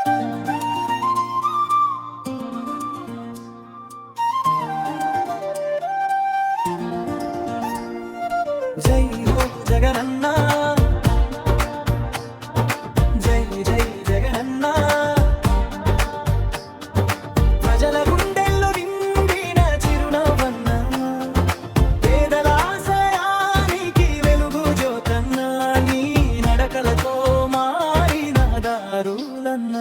జై హో జగనన్న, జై జై జగనన్న, ప్రజల గుండెల్లో నిండిన చిరునవ్వన్న, పేదల ఆశయానికి వెలుగు జ్యోతన్న, నీ నడకలతో మారిన దారులన్న.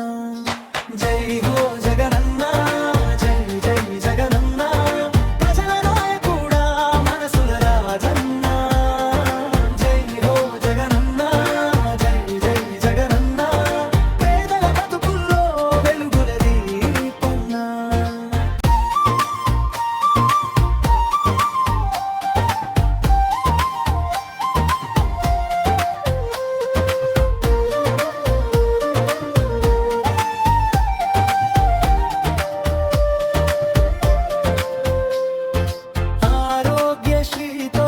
జై హో జగనన్న, జై జై జగనన్న, ప్రజల నాయకుడా మనసుల రాజన్న. జై హో జగనన్న, జై జై జగనన్న, పేదల బతుకుల్లో వెలుగుల దీపన్న. ఆరోగ్యశ్రీతో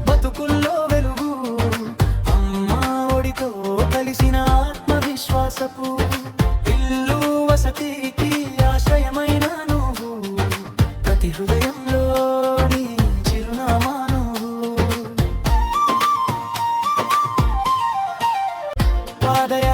బతుకుల్లో వెలుగు, అమ్మా ఒడితో కలిసిన ఆత్మవిశ్వాసపు ఇల్లు వసతికి ఆశ్రయమైన నువ్వు, ప్రతి హృదయంలో నీ చిరునామా నువ్వు. పాదయాత్ర